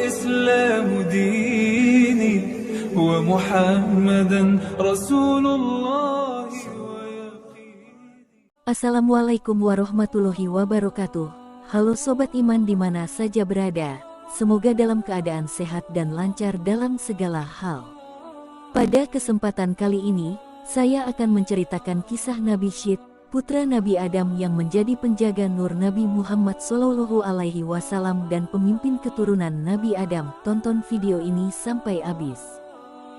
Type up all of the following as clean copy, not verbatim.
والإسلام ديني ومحمدا رسول الله ويقيني. Assalamualaikum warahmatullahi wabarakatuh. Halo sobat iman di mana saja berada. Semoga dalam keadaan sehat dan lancar dalam segala hal. Pada kesempatan kali ini, saya akan menceritakan kisah Nabi Syith, putra Nabi Adam yang menjadi penjaga nur Nabi Muhammad SAW dan pemimpin keturunan Nabi Adam. Tonton video ini sampai habis.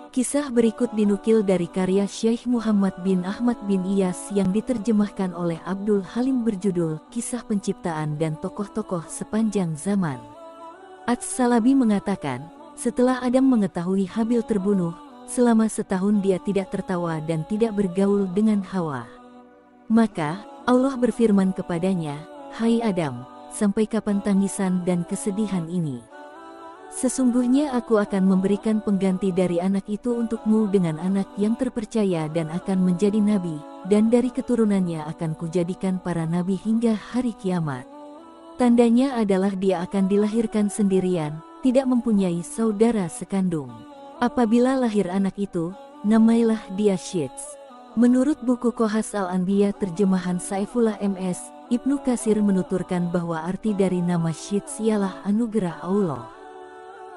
Kisah berikut dinukil dari karya Syekh Muhammad bin Ahmad bin Iyas yang diterjemahkan oleh Abdul Halim berjudul Kisah Penciptaan dan Tokoh-Tokoh Sepanjang Zaman. Ats-Salabi mengatakan, setelah Adam mengetahui Habil terbunuh, selama setahun dia tidak tertawa dan tidak bergaul dengan Hawa. Maka, Allah berfirman kepadanya, "Hai Adam, sampai kapan tangisan dan kesedihan ini? Sesungguhnya aku akan memberikan pengganti dari anak itu untukmu dengan anak yang terpercaya dan akan menjadi nabi, dan dari keturunannya akan kujadikan para nabi hingga hari kiamat. Tandanya adalah dia akan dilahirkan sendirian, tidak mempunyai saudara sekandung. Apabila lahir anak itu, namailah dia Syith." Menurut buku Qasas Al-Anbiya terjemahan Saifullah MS, Ibnu Katsir menuturkan bahwa arti dari nama Syith ialah anugerah Allah.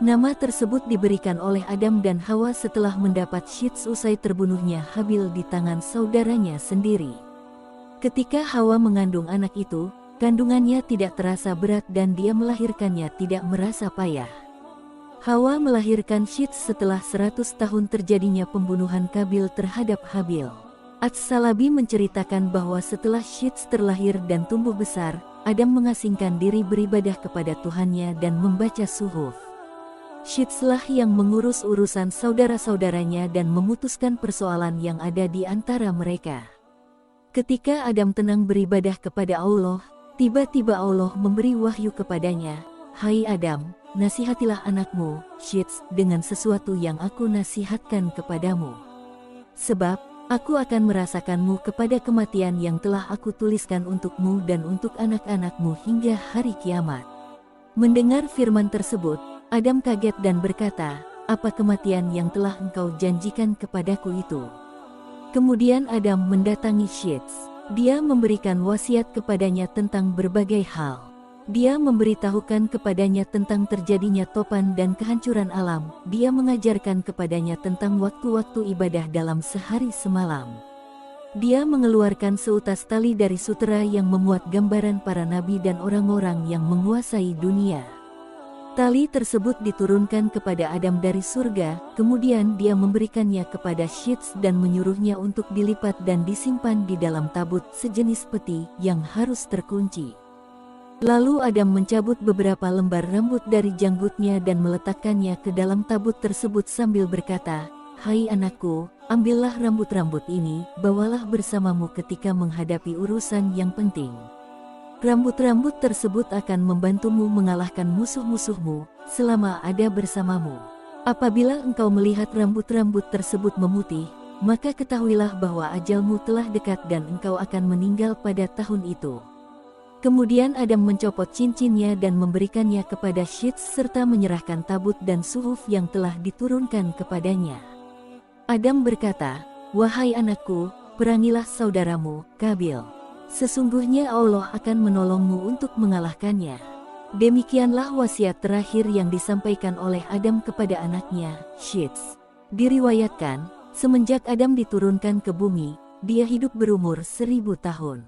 Nama tersebut diberikan oleh Adam dan Hawa setelah mendapat Syith usai terbunuhnya Habil di tangan saudaranya sendiri. Ketika Hawa mengandung anak itu, kandungannya tidak terasa berat dan dia melahirkannya tidak merasa payah. Hawa melahirkan Syith setelah 100 tahun terjadinya pembunuhan Qabil terhadap Habil. Ats-Salabi menceritakan bahwa setelah Syith terlahir dan tumbuh besar, Adam mengasingkan diri beribadah kepada Tuhannya dan membaca suhuf. Syithlah yang mengurus urusan saudara-saudaranya dan memutuskan persoalan yang ada di antara mereka. Ketika Adam tenang beribadah kepada Allah, tiba-tiba Allah memberi wahyu kepadanya, "Hai Adam, nasihatilah anakmu, Syith, dengan sesuatu yang aku nasihatkan kepadamu. Sebab, aku akan merasakanmu kepada kematian yang telah aku tuliskan untukmu dan untuk anak-anakmu hingga hari kiamat." Mendengar firman tersebut, Adam kaget dan berkata, "Apa kematian yang telah engkau janjikan kepadaku itu?" Kemudian Adam mendatangi Syith. Dia memberikan wasiat kepadanya tentang berbagai hal. Dia memberitahukan kepadanya tentang terjadinya topan dan kehancuran alam. Dia mengajarkan kepadanya tentang waktu-waktu ibadah dalam sehari semalam. Dia mengeluarkan seutas tali dari sutera yang memuat gambaran para nabi dan orang-orang yang menguasai dunia. Tali tersebut diturunkan kepada Adam dari surga, kemudian dia memberikannya kepada Syith dan menyuruhnya untuk dilipat dan disimpan di dalam tabut sejenis peti yang harus terkunci. Lalu Adam mencabut beberapa lembar rambut dari janggutnya dan meletakkannya ke dalam tabut tersebut sambil berkata, "Hai anakku, ambillah rambut-rambut ini, bawalah bersamamu ketika menghadapi urusan yang penting. Rambut-rambut tersebut akan membantumu mengalahkan musuh-musuhmu, selama ada bersamamu. Apabila engkau melihat rambut-rambut tersebut memutih, maka ketahuilah bahwa ajalmu telah dekat dan engkau akan meninggal pada tahun itu." Kemudian Adam mencopot cincinnya dan memberikannya kepada Syith serta menyerahkan tabut dan suhuf yang telah diturunkan kepadanya. Adam berkata, "Wahai anakku, perangilah saudaramu, Qabil. Sesungguhnya Allah akan menolongmu untuk mengalahkannya." Demikianlah wasiat terakhir yang disampaikan oleh Adam kepada anaknya, Syith. Diriwayatkan, semenjak Adam diturunkan ke bumi, dia hidup berumur 1000 tahun.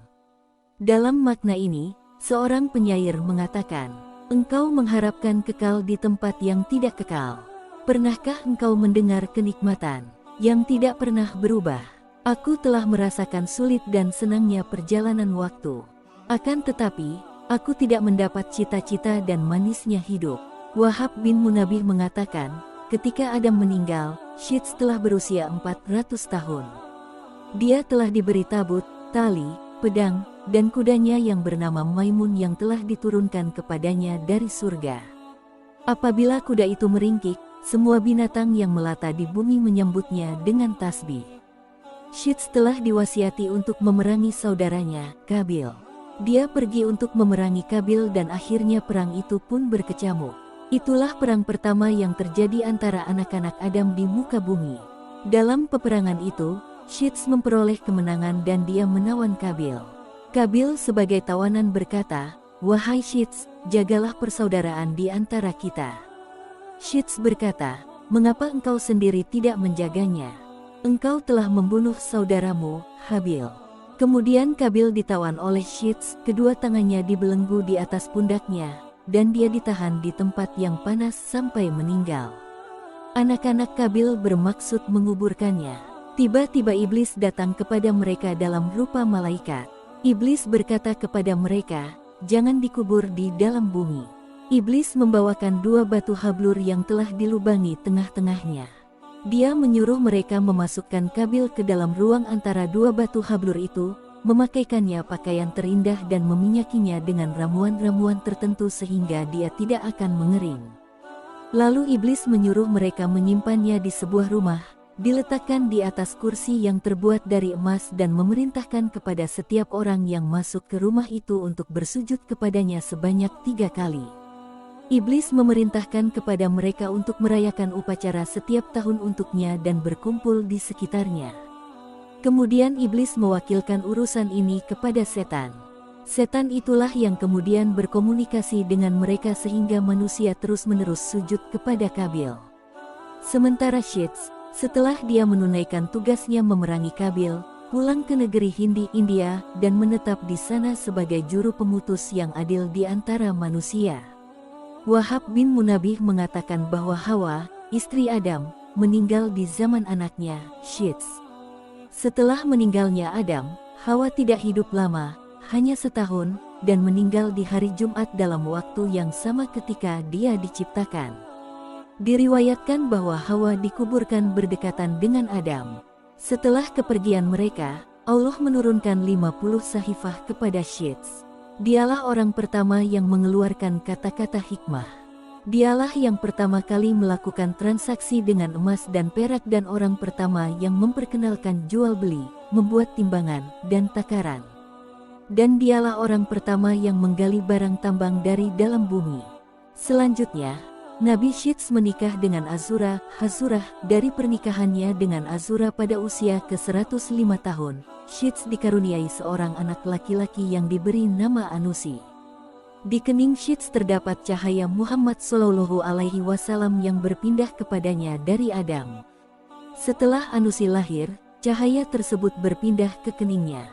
Dalam makna ini, seorang penyair mengatakan, "Engkau mengharapkan kekal di tempat yang tidak kekal. Pernahkah engkau mendengar kenikmatan yang tidak pernah berubah? Aku telah merasakan sulit dan senangnya perjalanan waktu. Akan tetapi, aku tidak mendapat cita-cita dan manisnya hidup." Wahab bin Munabih mengatakan, ketika Adam meninggal, Syith telah berusia 400 tahun. Dia telah diberi tabut, tali, pedang, dan kudanya yang bernama Maimun yang telah diturunkan kepadanya dari surga. Apabila kuda itu meringkik, semua binatang yang melata di bumi menyambutnya dengan tasbih. Syith telah diwasiati untuk memerangi saudaranya, Qabil. Dia pergi untuk memerangi Qabil dan akhirnya perang itu pun berkecamuk. Itulah perang pertama yang terjadi antara anak-anak Adam di muka bumi. Dalam peperangan itu, Syits memperoleh kemenangan dan dia menawan Kabil. Kabil sebagai tawanan berkata, "Wahai Syits, jagalah persaudaraan di antara kita." Syits berkata, "Mengapa engkau sendiri tidak menjaganya? Engkau telah membunuh saudaramu, Habil." Kemudian Kabil ditawan oleh Syits, kedua tangannya dibelenggu di atas pundaknya, dan dia ditahan di tempat yang panas sampai meninggal. Anak-anak Kabil bermaksud menguburkannya. Tiba-tiba iblis datang kepada mereka dalam rupa malaikat. Iblis berkata kepada mereka, "Jangan dikubur di dalam bumi." Iblis membawakan dua batu hablur yang telah dilubangi tengah-tengahnya. Dia menyuruh mereka memasukkan Kabil ke dalam ruang antara dua batu hablur itu, memakaikannya pakaian terindah dan meminyakinya dengan ramuan-ramuan tertentu sehingga dia tidak akan mengering. Lalu iblis menyuruh mereka menyimpannya di sebuah rumah, diletakkan di atas kursi yang terbuat dari emas dan memerintahkan kepada setiap orang yang masuk ke rumah itu untuk bersujud kepadanya sebanyak 3 kali. Iblis memerintahkan kepada mereka untuk merayakan upacara setiap tahun untuknya dan berkumpul di sekitarnya. Kemudian iblis mewakilkan urusan ini kepada setan. Setan itulah yang kemudian berkomunikasi dengan mereka sehingga manusia terus-menerus sujud kepada Kabil. Sementara Syits, setelah dia menunaikan tugasnya memerangi Kabil, pulang ke negeri Hindi India dan menetap di sana sebagai juru pemutus yang adil di antara manusia. Wahab bin Munabih mengatakan bahwa Hawa, istri Adam, meninggal di zaman anaknya, Syits. Setelah meninggalnya Adam, Hawa tidak hidup lama, hanya setahun, dan meninggal di hari Jumat dalam waktu yang sama ketika dia diciptakan. Diriwayatkan bahwa Hawa dikuburkan berdekatan dengan Adam. Setelah kepergian mereka, Allah menurunkan 50 sahifah kepada Syits. Dialah orang pertama yang mengeluarkan kata-kata hikmah. Dialah yang pertama kali melakukan transaksi dengan emas dan perak dan orang pertama yang memperkenalkan jual beli, membuat timbangan, dan takaran. Dan dialah orang pertama yang menggali barang tambang dari dalam bumi. Selanjutnya, Nabi Syits menikah dengan Azura, Hazurah. Dari pernikahannya dengan Azura pada usia ke-105 tahun, Syits dikaruniai seorang anak laki-laki yang diberi nama Anusi. Di kening Syits terdapat cahaya Muhammad SAW yang berpindah kepadanya dari Adam. Setelah Anusi lahir, cahaya tersebut berpindah ke keningnya.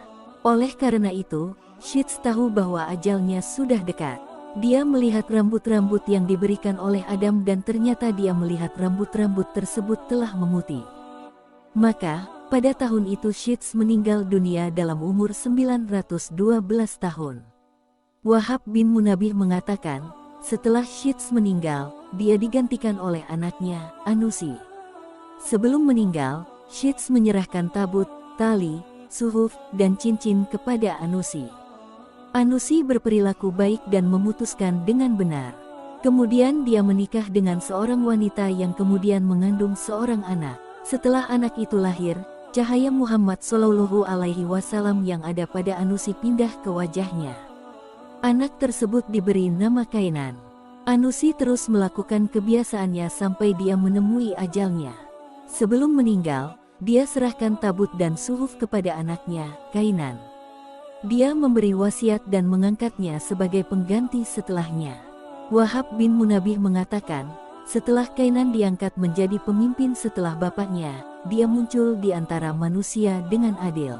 Oleh karena itu, Syits tahu bahwa ajalnya sudah dekat. Dia melihat rambut-rambut yang diberikan oleh Adam dan ternyata dia melihat rambut-rambut tersebut telah memutih. Maka, pada tahun itu Syits meninggal dunia dalam umur 912 tahun. Wahab bin Munabih mengatakan, setelah Syits meninggal, dia digantikan oleh anaknya, Anusi. Sebelum meninggal, Syits menyerahkan tabut, tali, suhuf, dan cincin kepada Anusi. Anusi berperilaku baik dan memutuskan dengan benar. Kemudian dia menikah dengan seorang wanita yang kemudian mengandung seorang anak. Setelah anak itu lahir, cahaya Muhammad SAW yang ada pada Anusi pindah ke wajahnya. Anak tersebut diberi nama Kainan. Anusi terus melakukan kebiasaannya sampai dia menemui ajalnya. Sebelum meninggal, dia serahkan tabut dan suhuf kepada anaknya, Kainan. Dia memberi wasiat dan mengangkatnya sebagai pengganti setelahnya. Wahab bin Munabih mengatakan, setelah Kainan diangkat menjadi pemimpin setelah bapaknya, dia muncul di antara manusia dengan adil.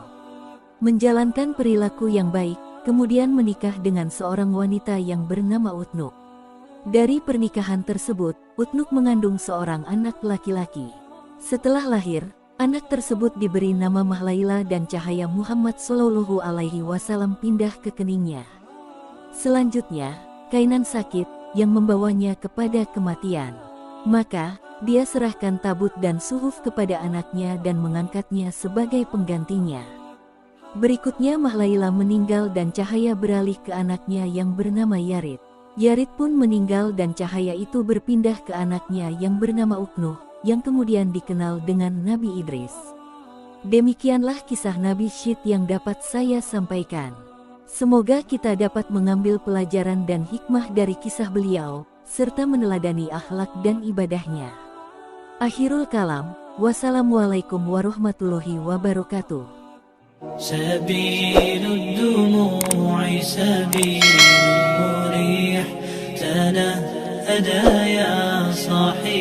Menjalankan perilaku yang baik, kemudian menikah dengan seorang wanita yang bernama Utnuk. Dari pernikahan tersebut, Utnuk mengandung seorang anak laki-laki. Setelah lahir, anak tersebut diberi nama Mahlaila dan cahaya Muhammad SAW pindah ke keningnya. Selanjutnya, Kainan sakit, yang membawanya kepada kematian. Maka, dia serahkan tabut dan suhuf kepada anaknya dan mengangkatnya sebagai penggantinya. Berikutnya Mahlaila meninggal dan cahaya beralih ke anaknya yang bernama Yarid. Yarid pun meninggal dan cahaya itu berpindah ke anaknya yang bernama Uknuh, yang kemudian dikenal dengan Nabi Idris. Demikianlah kisah Nabi Syits yang dapat saya sampaikan. Semoga kita dapat mengambil pelajaran dan hikmah dari kisah beliau. serta meneladani akhlak dan ibadahnya. Akhirul kalam, wassalamualaikum warahmatullahi wabarakatuh. سبيل الدموع سبيل مريح تنهدى يا صاحي